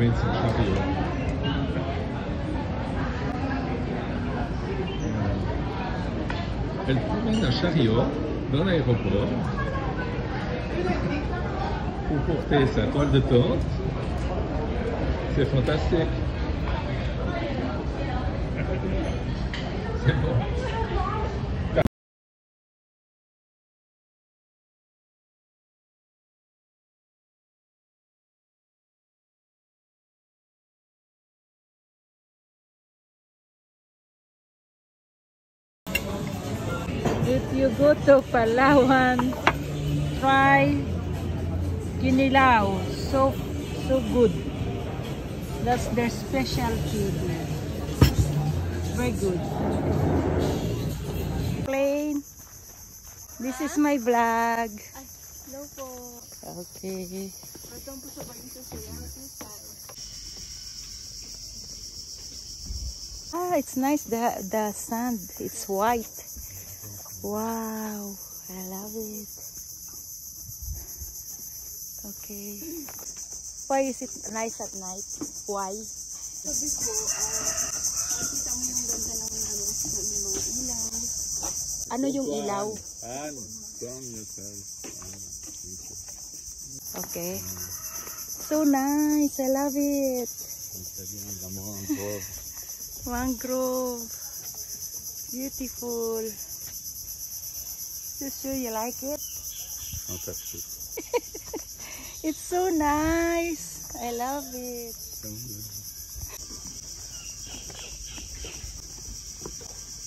promène son chariot. Elle promène un chariot dans l'aéroport pour porter sa toile de tente. C'est fantastique. C'est bon. If you go to Palawan, try Kinilaw. So good. That's their specialty there. Very good. Plain. This is my vlog. Hello po. Okay. Ah, it's nice. The sand. It's white. Wow, I love it. Okay. Why is it nice at night? Why? Sabi ko, makikita mo yung ganda ng may mga ilaw. Ano yung ilaw? Okay. So nice. I love it. Mangrove. Beautiful. You sure you like it? Fantastic. It's so nice. I love it.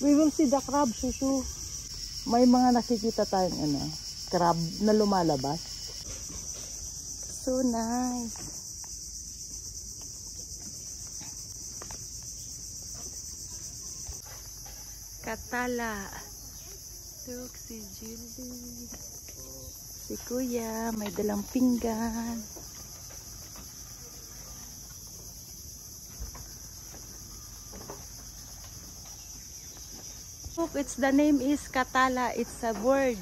We will see the crab, Susu. May mga nakikita tayong crab na lumalabas. So nice. Katala. Look, si Julie. Si Kuya, may dalang pinggan. Look, the name is Katala. It's a bird.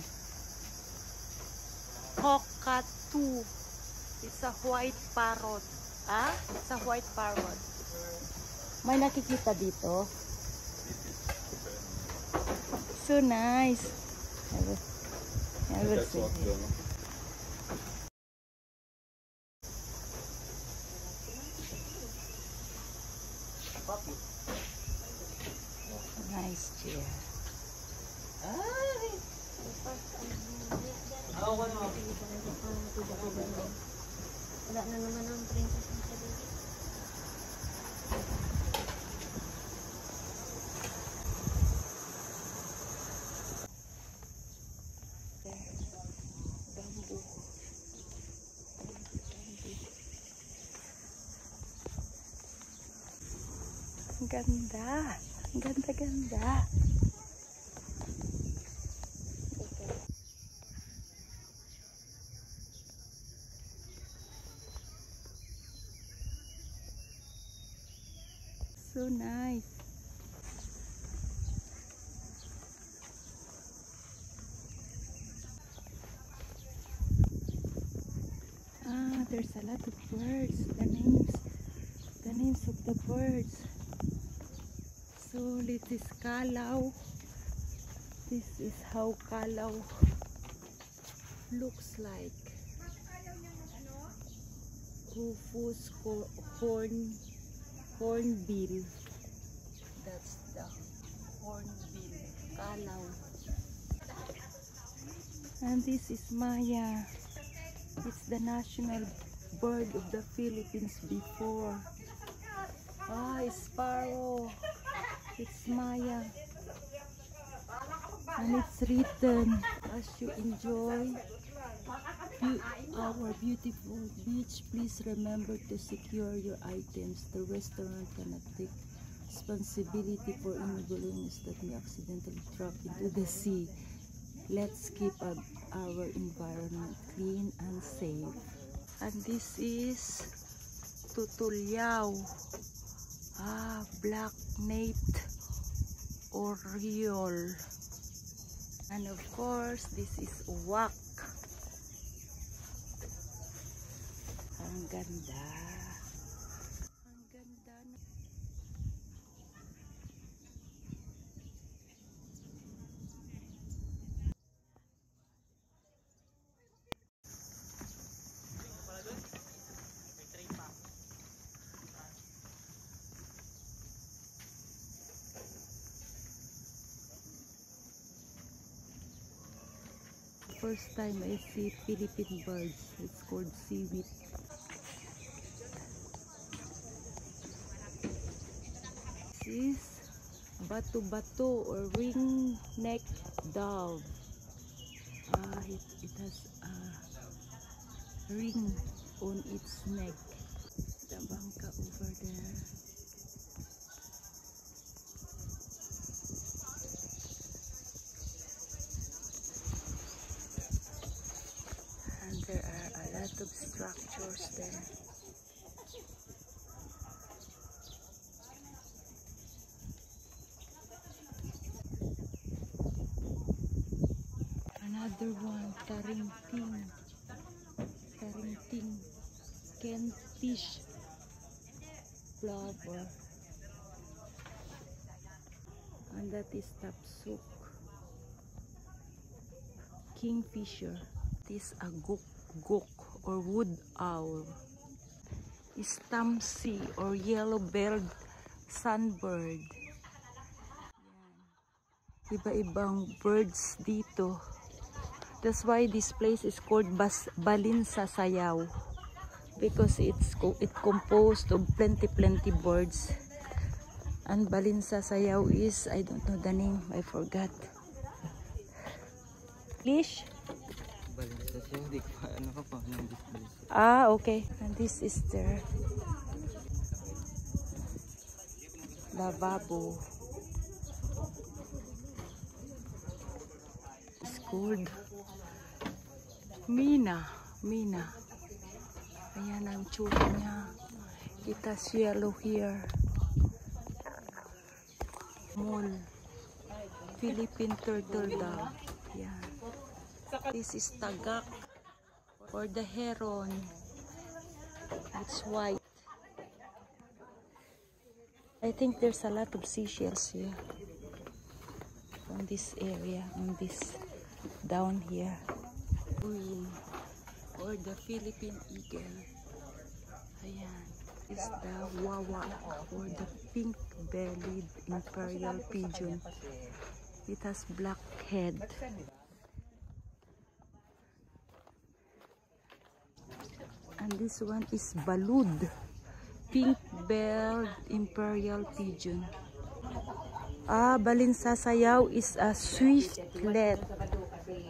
Cockatoo. It's a white parrot. Ah? It's a white parrot. May nakikita dito. So nice. I will see it. Nice chair. Wala na naman ang princess ng sabi. Ang ganda. Ang ganda-ganda. So nice. Ah, there's a lot of birds. The names of the birds. So this is Kalaw. This is how Kalaw looks like. Rufous hornbill. That's the hornbill. Kalaw. And this is Maya. It's the national bird of the Philippines before. Ah, sparrow. It's Maya. And it's written, as you enjoy our beautiful beach, please remember to secure your items. The restaurant cannot take responsibility for any balloons that may accidentally drop into the sea. Let's keep our environment clean and safe. And this is Tutulyao. Ah, black-naped oriole. And of course, this is uwak. Ang ganda. first time I see Philippine birds. It's called seaweed. This is batu-batu or ring-neck dove. It has a ring on its neck. The bangka over there. And there are a lot of structures there. Another one, taringting, kentish flower, and that is tapsuk, kingfisher. This a gok or wood owl, stamsi or yellow-billed sunbird. Iba-ibang birds dito. That's why this place is called Balinsasayaw, because it composed of plenty birds. And Balinsasayaw is, I don't know the name, I forgot. English? Okay. And this is their lavabo. It's called Mina. Ayan ang tsura niya. It has yellow here. Mole. Philippine turtle dove. Yan. This is tagak or the heron. It's white. I think there's a lot of seashells here on this area, on this down here. Green or the Philippine eagle. Ayan. Is the wawa or the pink-bellied imperial pigeon. It has black head. And this one is balud, pink-billed imperial pigeon. Balinsasayaw is a swiftlet.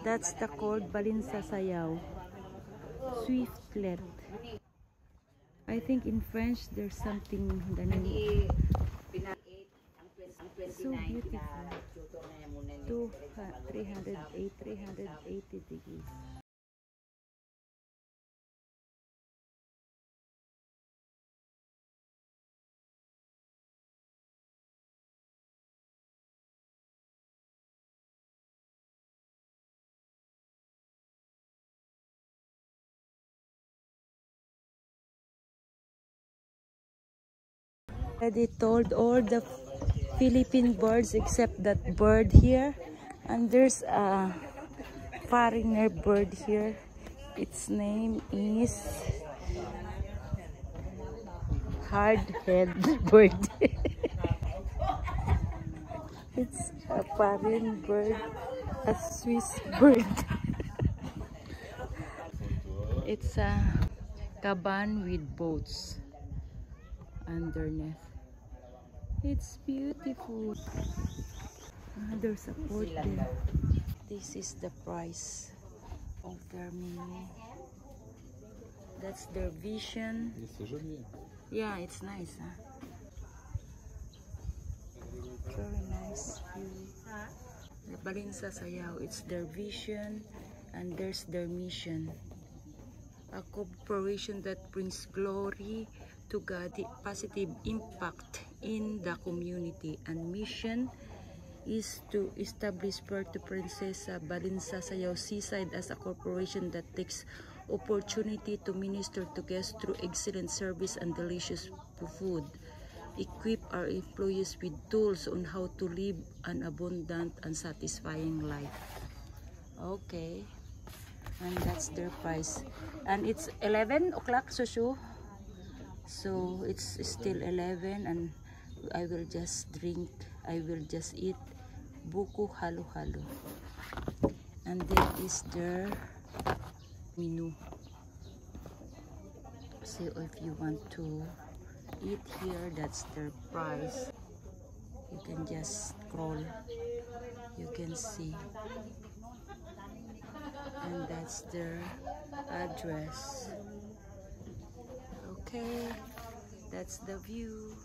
That's the called Balinsasayaw. Swiftlet. I think in French there's something the name. So beautiful. 380 degrees. Already told all the Philippine birds except that bird here, and there's a foreigner bird here. Its name is hard-head bird. It's a foreign bird, a Swiss bird. It's a caban with boats underneath. It's beautiful. There's a port there. This is the price of their menu. That's their vision. Yeah, it's nice, huh? Very nice view. The Balinsasayaw, it's their vision, and there's their mission. A corporation that brings glory to God, positive impact in the community, and mission is to establish Puerto Princesa Balinsasayaw Seaside as a corporation that takes opportunity to minister to guests through excellent service and delicious food, equip our employees with tools on how to live an abundant and satisfying life. Okay, and that's their price, and it's 11 o'clock, Susu. So it's still 11, and I will just drink, I will just eat buko halo-halo. And then is their menu. So if you want to eat here, that's their price. You can just scroll, you can see, and that's their address. Okay, that's the view.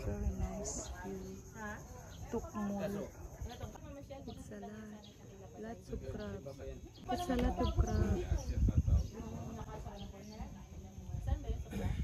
Very nice view. Tukmul. It's a lot. Lots of crabs. It's a lot of crabs. Crab.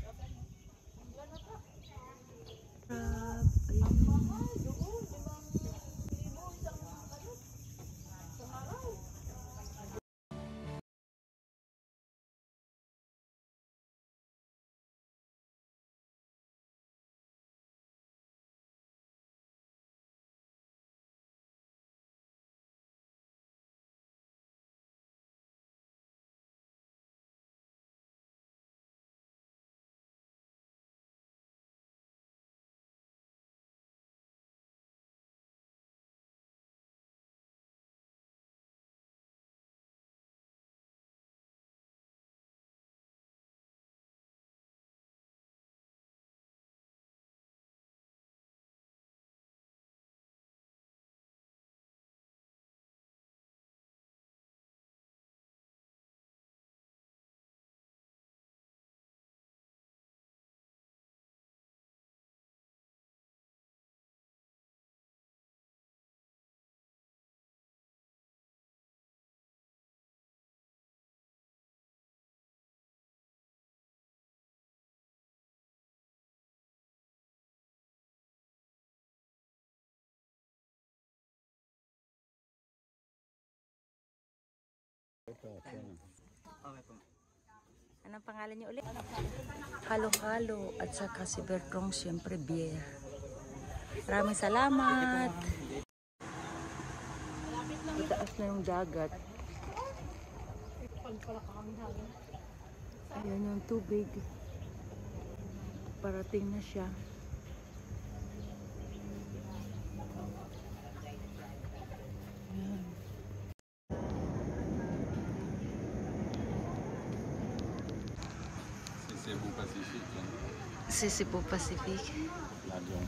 Ayun. Anong pangalan niyo ulit? Halo-halo at saka si Bertrong, siyempre beer. Maraming salamat. Mataas na yung dagat. Ayan yung tubig. Parating na siya. C'est Cebu Pacifique. C'est Cebu Pacifique. L'avion.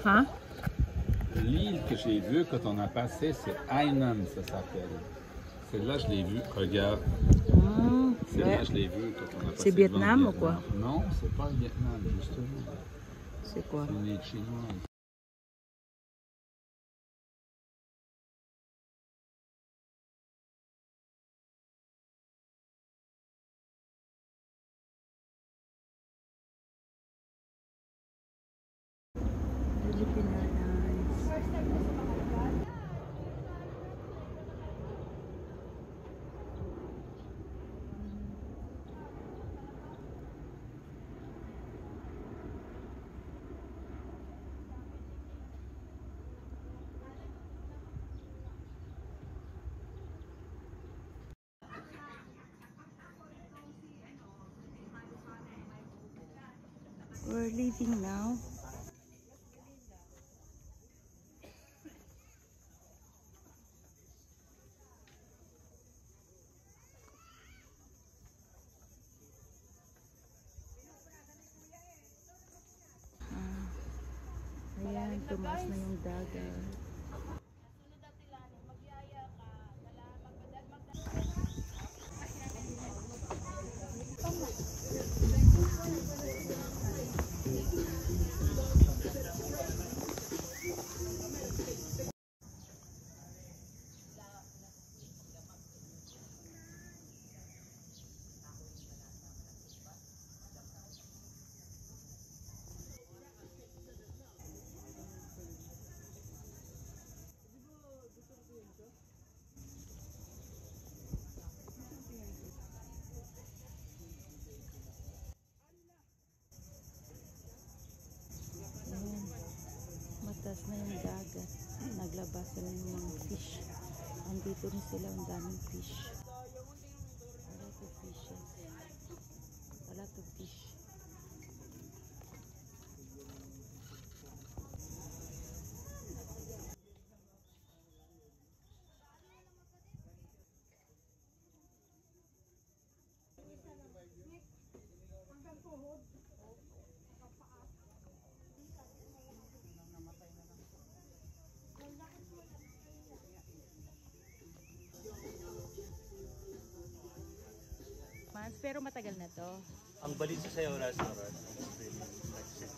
Hein? L'île que j'ai vue quand on a passé, c'est Hainan, ça s'appelle. Celle-là, je l'ai vue. Regarde. Celle-là, je l'ai vue quand on a passé. C'est Vietnam ou quoi? Non, c'est pas le Vietnam, justement. C'est quoi? C'est une île chinoise. Philippine Airlines. We're leaving now. Ayan, tumaas na yung dagat. Lumabas na yung dagat. Naglabasan na yung mga fish. Andito rin sila, ang daming fish. A lot of fishes. A lot of fish. Pero matagal na to. Ang Balitsa Sayaw Restaurant has been like since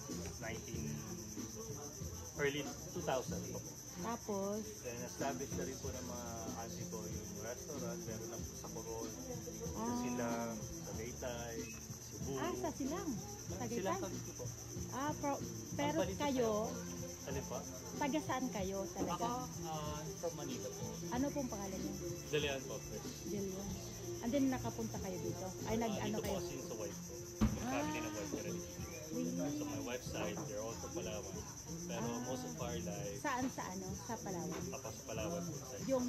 early 2000 po. Tapos, Then established na rin po ng mga auntie ko yung restaurant. Meron na po sa Coron, sa Silang, sa Leytay, Cebu. sa Silang. Silang Tagaytay. Cavite po. Pero Balitsa kayo, Alin po? taga saan kayo Ako, talaga? from Manila po. Ano pong pangalan niyo? Dalian po, fresh. Dilian. And then nakapunta kayo dito? Ay, ano Dito kayo? po since the wife po. Yung family ng wife ko rin. So my wife's side, they're also Palawan. Pero most of our life, Saan sa ano? Sa Palawan? tapos Palawan po side. Yung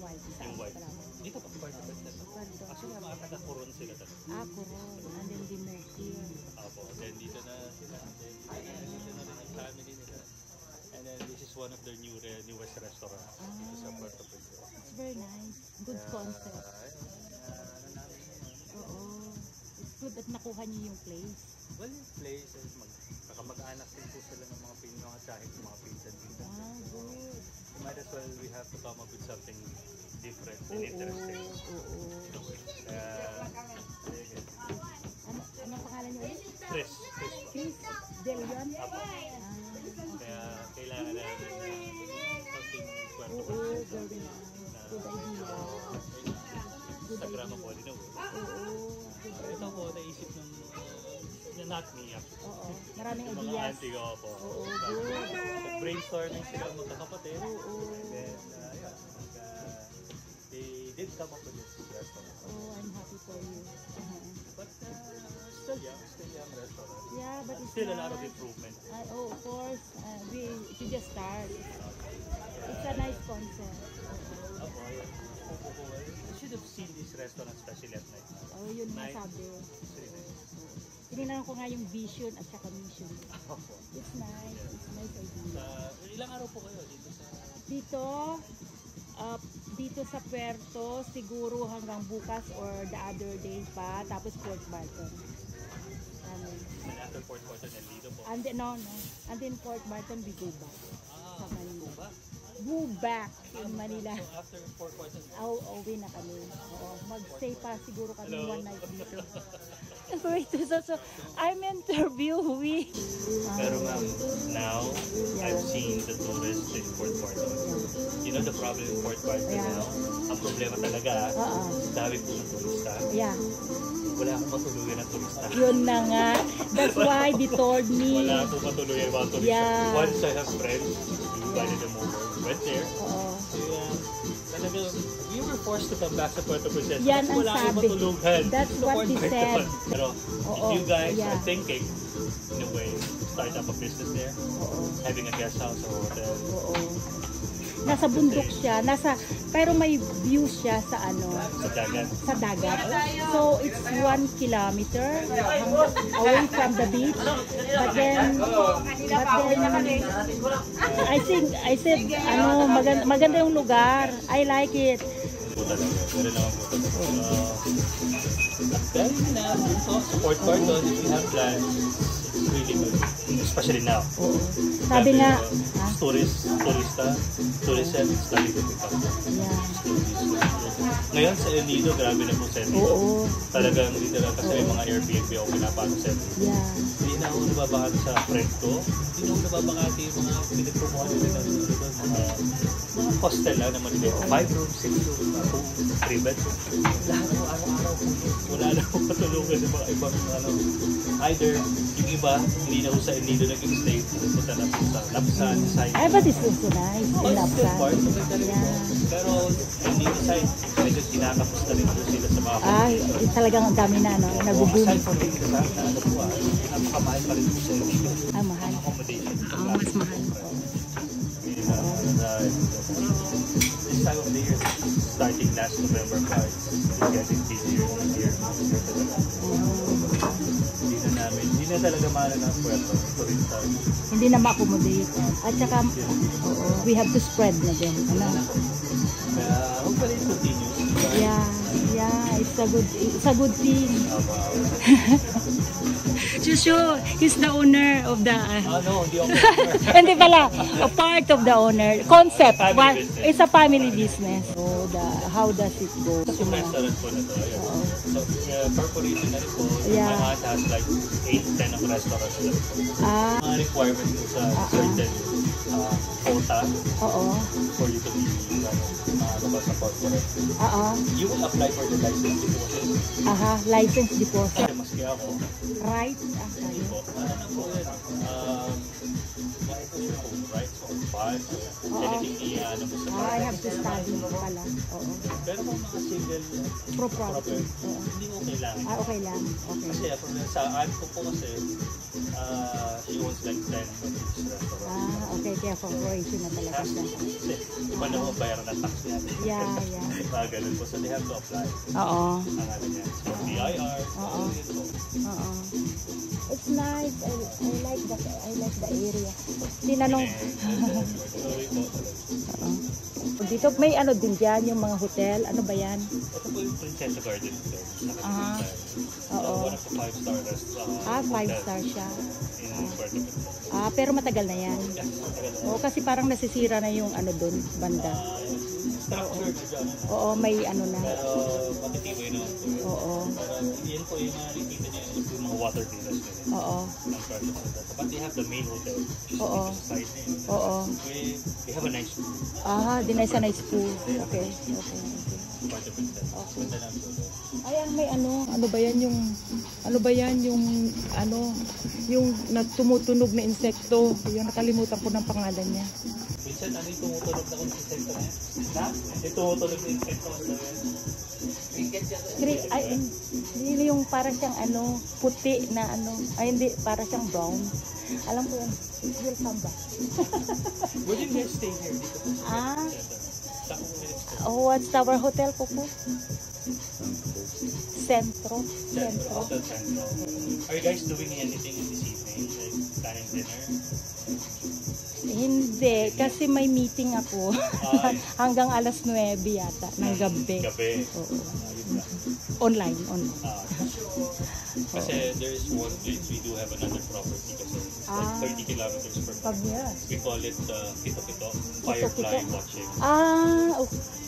wife. Saan Yung sa wife. Palawan? Dito po, part of it. Pardon. Actually, mga taga-Coron sila talaga. Coron. And then they moved here. Apo, then dito na sila. Then dito na rin ang family nila. And then this is one of their newest restaurants. Dito sa Puerto Princesa. It's very nice. Good concept. Oo. It's good at nakuha niyo yung place. Well, yung place, kakamag-anak din po sila ng mga Pinoy at kahit mga pinsan din. Good. Might as well we have to come up with something different and interesting. Kaya, Ano pangalan niyo ulit? Chris po. Chris Delion? Kaya kailangan natin something Puerto Oo, Princesa. very nice. Good idea. Instagram po din ako. Ito po, naisip ng not me actually. Oo, maraming Yung mga ideas. auntie ko po. Oo, good. Brainstorming sila magkakapatid. Oo. And then, they did come up with this restaurant. Oh, I'm happy for you. But still young restaurant. Yeah, but it's Still a lot of nice. improvement. Of course. We just start. It's a nice concept. You should have seen this restaurant, especially at night. Oh, yun nga Nice. sabi. It's really nice. Tinignan ko nga yung vision at saka mission. Opo. It's nice. It's nice idea. Ilang araw po kayo dito sa... Dito sa Puerto, siguro hanggang bukas or the other day pa. Tapos Port Barton. And after Port Barton and dito po? And then, And then Port Barton, we go back. Sa Manila. Ba? Go back in Manila. So after Port Barton? Uwi na kami. Oo. Mag-stay pa siguro kami Hello. one night dito. Wait, so I'm interviewing. Pero ma'am, now I've seen the tourists in Port Barton. You know the problem in Port Barton now? Ang problema talaga, dami po ng turista. Yeah. Wala akong matuluyan ng turista. Yun na nga. That's why they told me. Wala akong matuluyan ng mga turista. Yeah. Once I have friends, we invited them over. Went there. Oo. Talagang, we were forced to come back sa Puerto Princesa. Yan Kasi ang wala akong sabi. matulugan. That's Sa what Port he Barton. said. Pero Oo, if you guys yeah. are thinking, in a way, start up a business there, having a guest house or hotel, Oo. Nasa bundok siya, pero may view siya sa sa dagat. sa dagat. So it's 1 kilometer away from the beach. But then I said maganda yung lugar. I like it. Po talaga. Meron naman po talaga. Dahil na, dito, support Barton, if you have plans, it's really good. Especially now. Sabi nga, tourism, it's very good to come. yeah. Ngayon sa El Nido, grabe na po sa El Nido. Oo. Talagang dito lang kasi may mga Airbnb ako pinapano sa El Nido. Yeah. Hindi na ako nababakati sa friend ko. Hindi na ako nababakati yung mga pinagpumuha nila ng mga hostel lang naman dito. 5 rooms, 6 rooms, 3 beds. Lahat ng araw-araw po yun. Wala na akong patulungan ng mga ibang either yung iba, hindi na ako sa El Nido nag-stay. Punta na po sa Lapsan, Side. Ay, but it's also nice. I love Still that. part of it talaga. Pero El Nido side, medyo kinakapos na rin po sila sa mga Ay, talagang ang dami na, no? Naguboom. aside from the sa ano po, napakamahal pa rin po sa El Nido. Ay, mahal. Accommodation. Mas mahal. live. This time of the year, starting last November 5, it's getting busier and busier. Hindi na talaga mahal ng puerto. Turista. Hindi na ma-accommodate. At saka, oo, we have to spread na din. Ano? Kaya hopefully it continues. Yeah, it's a good thing. Shusho, he's the owner of the... No, hindi ako. Hindi pala, a part of the owner. Concept, Family business. it's a family business. So, how does it go? Sa restaurant po na to. Ayun. So, corporation na rin po. Yeah. My aunt has like 8-10 of restaurants na rin po. Mga requirements po sa certain quota for you to be sa corporate. You will apply for the license deposit. License deposit. Maski ako. Right? Hindi po. Ano na po yun? Maipos yung home, right? So, fine. So, anything ano mo sa I have to study pala. Oo. Pero kung mga single Property. hindi mo kailangan. Okay lang. Okay. Kasi sa aunt ko po kasi, she owns like 10 restaurants. Okay. Kaya corporation na talaga siya. Kasi iba na mo bayaran ng tax niya. Yeah. Mga ganun po. So they have to apply. Oo. Ang ano niya. So BIR. Oo. It's nice. I like the area. Tinanong. Sorry po. Dito may ano din diyan yung mga hotel. Ano ba yan? Ito po yung Princesa Garden Hotel. Oo. One of the 5-star restaurants. 5-star siya. In Puerto Rico. Pero matagal na yan. Oo, kasi parang nasisira na yung ano doon, banda. Structure na dyan. Oo, may ano na. Pero matitibay naman po yun. Oo. Yan po yung nakikita niya yung mga water villas na yun. Oo. But they have the main hotel. Oo. Side na yun. Oo. We have a nice pool. Dinay sa nice pool. Okay. Part of it. Ganda lang po. Ay, may ano ba yan yung tumutunog na insekto. Yung nakalimutan ko ng pangalan niya. Minsan, ano yung tumutunog na kung insekto niya? Yung tumutunog na insekto niya. Hindi yung parang siyang puti na hindi, parang siyang brown. Alam ko yan, it will come back. Would you guys stay here? What's our hotel, Kuko? Centro. Hotel Centro. Are you guys doing anything this evening? Like planning dinner? Hindi, kasi may meeting ako. Hanggang alas 9 yata ng gabi. Oo. Online. Kasi there is one place we do have another property kasi like 30 kilometers per hour. We call it Kito-Kito, Firefly Watching.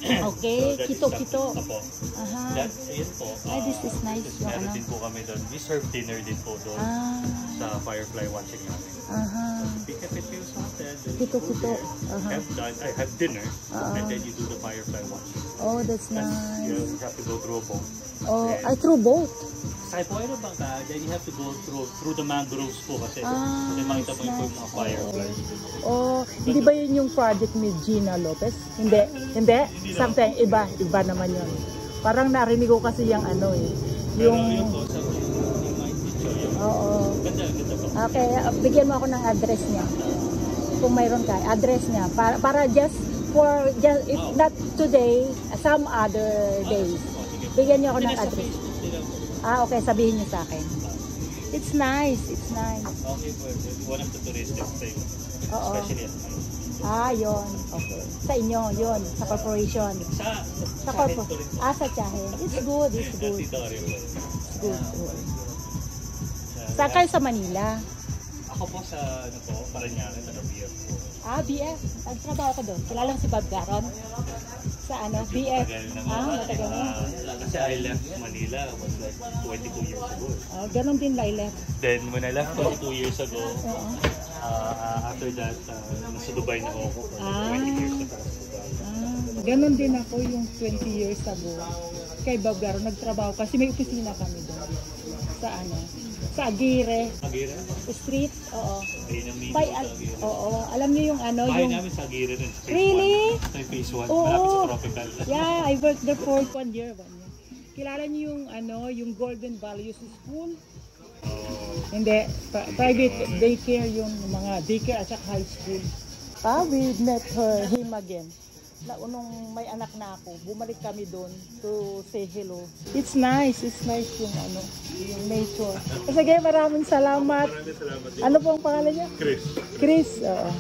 Okay. Kito-Kito. Yun po. This is nice. Meron din po kami doon. We serve dinner din po doon sa Firefly Watching namin. Pick up at your hotel. Kito-Kito. I have dinner and then you do the Firefly Watching. Oh, that's nice. You have to go through a boat. I through boat. Sa Puerto Bangka, then you have to go through the mangroves po kasi makita mo yung mga fireflies. Hindi ba yun yung project ni Gina Lopez? Hindi? Something iba naman yun. Parang narinig ko kasi yung yung Ganda po. Okay, bigyan mo ako ng address niya. Kung mayroon ka, address niya para just if not today, some other days. Bigyan niyo ako ng address. Okay, sabihin niyo sa akin. It's nice. Okay po. One of the touristic things. Especially at night. Yun. Okay. Sa inyo, yun. Sa corporation. Sa corporation. Sa Tiyahin. It's good. It's good. Saan kayo sa Manila? Ako po sa, Parañaque, sa BF po. BF. Nagtrabaho ko doon. Kilala mo si Bob Garon? Sa BF. Matagal na. Kasi I left Manila was like 22 years ago. Ganon din I left. Then when I left 22 years ago, after that, nasa Dubai na ako for 20 years na para sa Dubai. Ganon din ako yung 20 years ago. Kay Bob Garon, nagtrabaho kasi may opisina kami doon. Sa Aguirre. Street, alam niyo yung Bahay namin sa Aguirre rin. Really? Sa phase 1, malapit sa tropical. Yeah, I worked there for 1 year. Kilala niyo yung yung Golden Values School? Hindi, private daycare yung mga daycare at saka high school. We met him again. Nung may anak na ako, bumalik kami doon to say hello. It's nice yung yung nature. Sige, maraming salamat. Maraming salamat din. Ano pong pangalan niya? Chris. Chris, oo.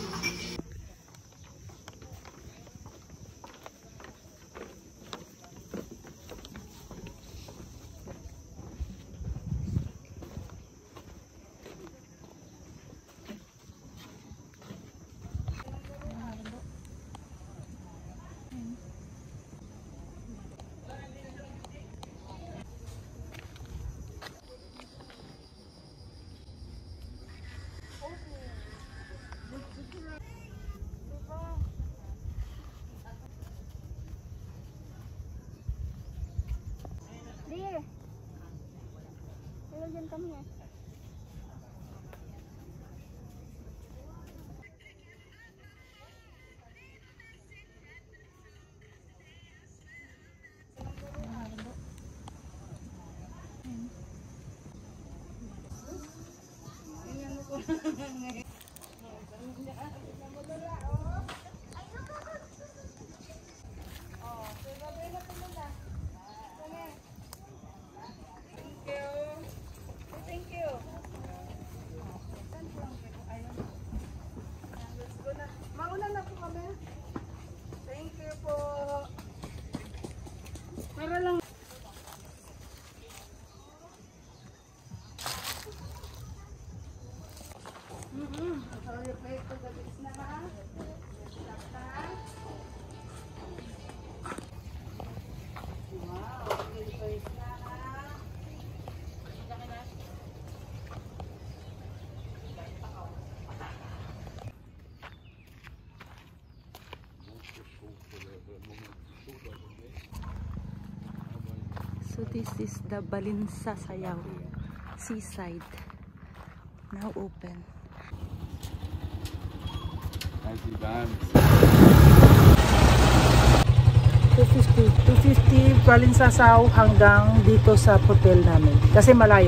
Dear. Hello, dyan kami. Thank you. Mauna na po kami. Thank you po. Para lang. Sorry, pay for the bits na ha. Wow, okay, na ha. So this is the Balinsa Sayaw seaside, now open. As the bands. 250 Balinsasaw hanggang dito sa hotel namin. Kasi malayo.